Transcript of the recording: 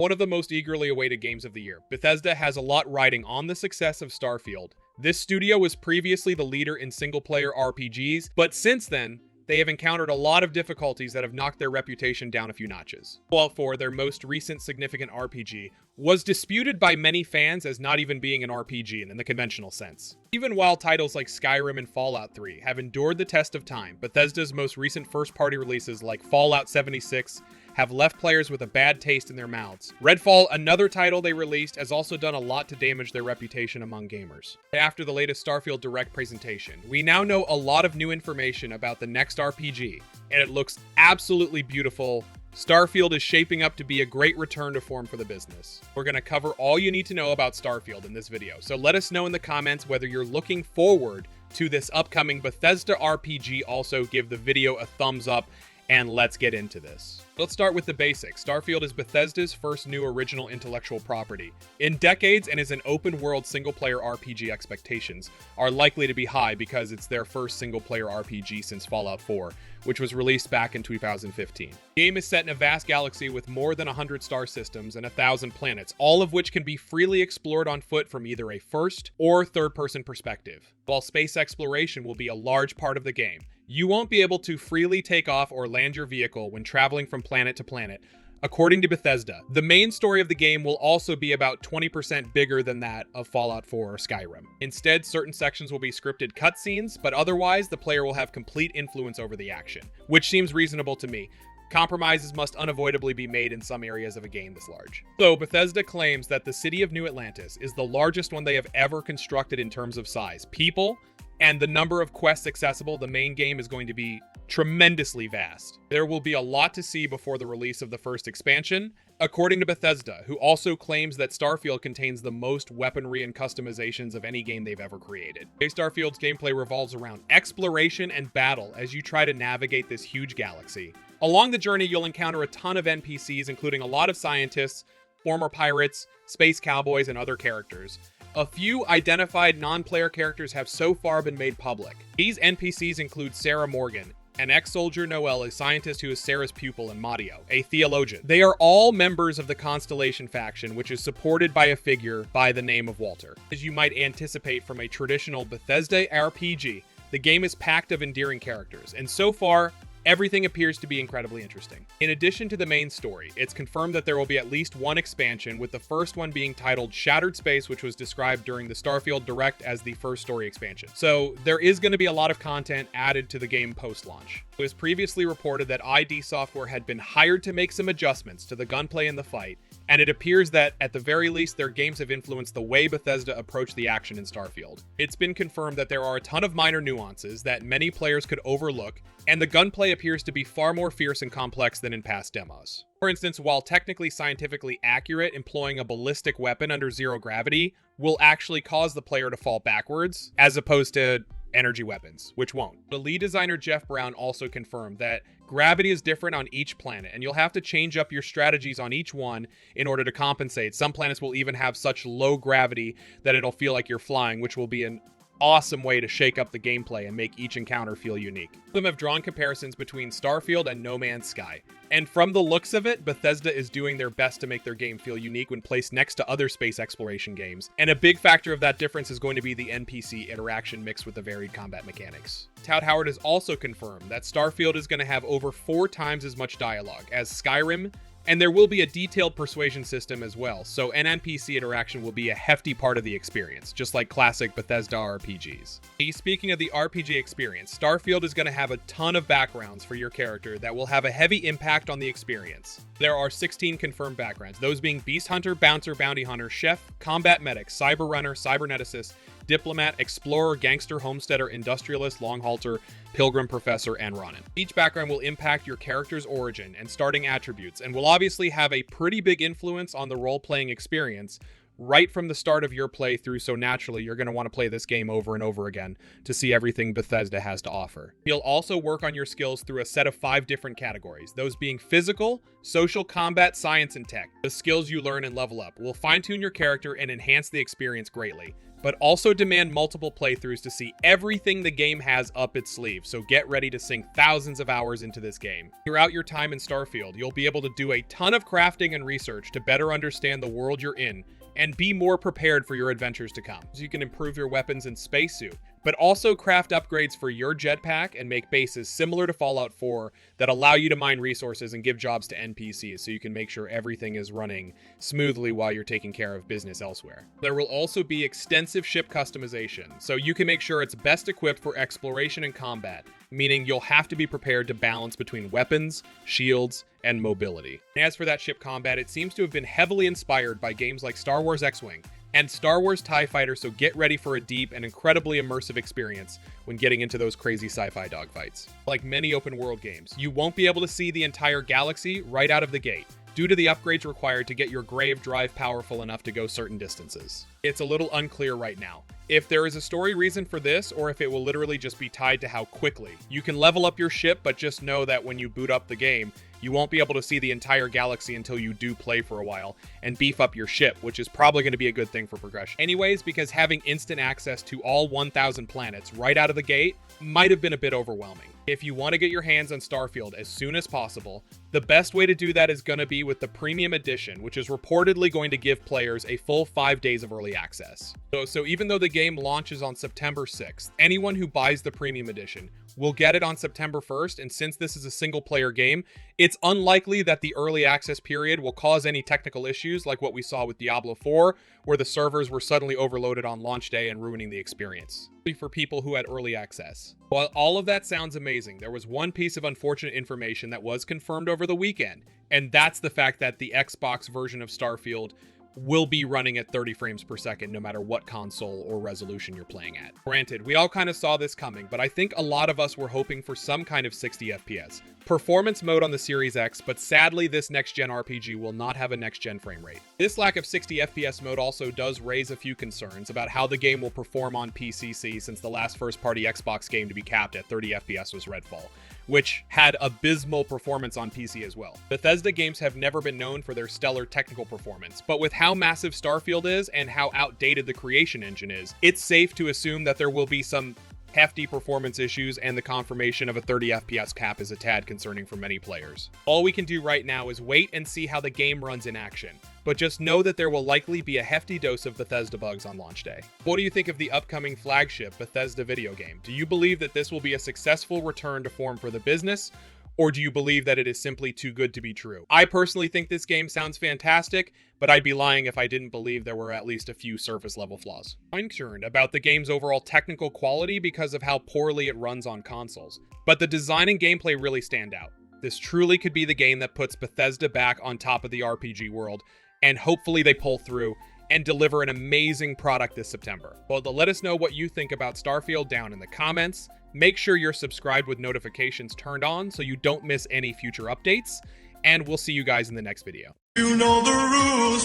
One of the most eagerly awaited games of the year, Bethesda has a lot riding on the success of Starfield. This studio was previously the leader in single-player RPGs, but since then, they have encountered a lot of difficulties that have knocked their reputation down a few notches. Fallout 4, their most recent significant RPG, was disputed by many fans as not even being an RPG in the conventional sense. Even while titles like Skyrim and Fallout 3 have endured the test of time, Bethesda's most recent first-party releases like Fallout 76 have left players with a bad taste in their mouths. Redfall, another title they released, has also done a lot to damage their reputation among gamers. After the latest Starfield Direct presentation, we now know a lot of new information about the next RPG, and it looks absolutely beautiful. Starfield is shaping up to be a great return to form for the business. We're going to cover all you need to know about Starfield in this video, so let us know in the comments whether you're looking forward to this upcoming Bethesda RPG. Also, give the video a thumbs up, and let's get into this. Let's start with the basics. Starfield is Bethesda's first new original intellectual property in decades and is an open-world single-player RPG. Expectations are likely to be high because it's their first single-player RPG since Fallout 4, which was released back in 2015. The game is set in a vast galaxy with more than 100 star systems and 1,000 planets, all of which can be freely explored on foot from either a first or third-person perspective. While space exploration will be a large part of the game, you won't be able to freely take off or land your vehicle when traveling from planet to planet. According to Bethesda, the main story of the game will also be about 20% bigger than that of Fallout 4 or Skyrim. Instead, certain sections will be scripted cutscenes, but otherwise, the player will have complete influence over the action, which seems reasonable to me. Compromises must unavoidably be made in some areas of a game this large. So, Bethesda claims that the city of New Atlantis is the largest one they have ever constructed in terms of size, people, and the number of quests accessible. The main game is going to be tremendously vast. There will be a lot to see before the release of the first expansion, according to Bethesda, who also claims that Starfield contains the most weaponry and customizations of any game they've ever created. Starfield's gameplay revolves around exploration and battle as you try to navigate this huge galaxy. Along the journey, you'll encounter a ton of NPCs, including a lot of scientists, former pirates, space cowboys, and other characters. A few identified non-player characters have so far been made public. These NPCs include Sarah Morgan, an ex-soldier, Noel, a scientist who is Sarah's pupil, and Matteo, a theologian. They are all members of the Constellation faction, which is supported by a figure by the name of Walter. As you might anticipate from a traditional Bethesda RPG, the game is packed of endearing characters, and so far, everything appears to be incredibly interesting. In addition to the main story, it's confirmed that there will be at least one expansion, with the first one being titled Shattered Space, which was described during the Starfield Direct as the first story expansion. So there is going to be a lot of content added to the game post-launch. It was previously reported that ID Software had been hired to make some adjustments to the gunplay in the fight, and it appears that, at the very least, their games have influenced the way Bethesda approached the action in Starfield. It's been confirmed that there are a ton of minor nuances that many players could overlook, and the gunplay appears to be far more fierce and complex than in past demos. For instance, while technically scientifically accurate, employing a ballistic weapon under zero gravity will actually cause the player to fall backwards, as opposed to energy weapons, which won't. The lead designer Jeff Brown also confirmed that gravity is different on each planet, and you'll have to change up your strategies on each one in order to compensate. Some planets will even have such low gravity that it'll feel like you're flying, which will be an awesome way to shake up the gameplay and make each encounter feel unique. Some of them have drawn comparisons between Starfield and No Man's Sky, and from the looks of it, Bethesda is doing their best to make their game feel unique when placed next to other space exploration games, and a big factor of that difference is going to be the NPC interaction mixed with the varied combat mechanics. Todd Howard has also confirmed that Starfield is going to have over 4 times as much dialogue as Skyrim, and there will be a detailed persuasion system as well, so an NPC interaction will be a hefty part of the experience, just like classic Bethesda RPGs. Speaking of the RPG experience, Starfield is going to have a ton of backgrounds for your character that will have a heavy impact on the experience. There are 16 confirmed backgrounds, those being Beast Hunter, Bouncer, Bounty Hunter, Chef, Combat Medic, Cyber Runner, Cyberneticist, Diplomat, Explorer, Gangster, Homesteader, Industrialist, Longhalter, Pilgrim, Professor, and Ronin. Each background will impact your character's origin and starting attributes, and will obviously have a pretty big influence on the role-playing experience right from the start of your playthrough, so naturally you're going to want to play this game over and over again to see everything Bethesda has to offer. You'll also work on your skills through a set of 5 different categories, those being physical, social, combat, science, and tech. The skills you learn and level up will fine-tune your character and enhance the experience greatly. but also demand multiple playthroughs to see everything the game has up its sleeve, so get ready to sink thousands of hours into this game. Throughout your time in Starfield, you'll be able to do a ton of crafting and research to better understand the world you're in, and be more prepared for your adventures to come. So you can improve your weapons and spacesuit, but also craft upgrades for your jetpack and make bases similar to Fallout 4 that allow you to mine resources and give jobs to NPCs so you can make sure everything is running smoothly while you're taking care of business elsewhere. There will also be extensive ship customization, so you can make sure it's best equipped for exploration and combat, meaning you'll have to be prepared to balance between weapons, shields, and mobility. As for that ship combat, it seems to have been heavily inspired by games like Star Wars X-Wing and Star Wars TIE Fighter, so get ready for a deep and incredibly immersive experience when getting into those crazy sci-fi dogfights. Like many open world games, you won't be able to see the entire galaxy right out of the gate, due to the upgrades required to get your Grave drive powerful enough to go certain distances. It's a little unclear right now if there is a story reason for this, or if it will literally just be tied to how quickly you can level up your ship, but just know that when you boot up the game, you won't be able to see the entire galaxy until you do play for a while and beef up your ship, which is probably going to be a good thing for progression. Anyways, because having instant access to all 1,000 planets right out of the gate might have been a bit overwhelming. If you want to get your hands on Starfield as soon as possible, the best way to do that is going to be with the Premium Edition, which is reportedly going to give players a full 5 days of early access. So even though the game launches on September 6th, anyone who buys the Premium Edition will get it on September 1st, and since this is a single-player game, it's unlikely that the early access period will cause any technical issues like what we saw with Diablo 4, where the servers were suddenly overloaded on launch day and ruining the experience for people who had early access. While all of that sounds amazing, there was one piece of unfortunate information that was confirmed over the weekend, and that's the fact that the Xbox version of Starfield will be running at 30 frames per second no matter what console or resolution you're playing at. Granted, we all kind of saw this coming, but I think a lot of us were hoping for some kind of 60 FPS performance mode on the Series X, but sadly this next-gen RPG will not have a next-gen frame rate. This lack of 60 FPS mode also does raise a few concerns about how the game will perform on PCC, since the last first-party Xbox game to be capped at 30 FPS was Redfall, which had abysmal performance on PC as well. Bethesda games have never been known for their stellar technical performance, but with how massive Starfield is and how outdated the creation engine is, it's safe to assume that there will be some hefty performance issues, and the confirmation of a 30 FPS cap is a tad concerning for many players. All we can do right now is wait and see how the game runs in action, but just know that there will likely be a hefty dose of Bethesda bugs on launch day. What do you think of the upcoming flagship Bethesda video game? Do you believe that this will be a successful return to form for the business, or do you believe that it is simply too good to be true? I personally think this game sounds fantastic, but I'd be lying if I didn't believe there were at least a few surface level flaws. I'm concerned about the game's overall technical quality because of how poorly it runs on consoles, but the design and gameplay really stand out. This truly could be the game that puts Bethesda back on top of the RPG world, and hopefully they pull through and deliver an amazing product this September. Well, let us know what you think about Starfield down in the comments. Make sure you're subscribed with notifications turned on so you don't miss any future updates, and we'll see you guys in the next video. You know the rules.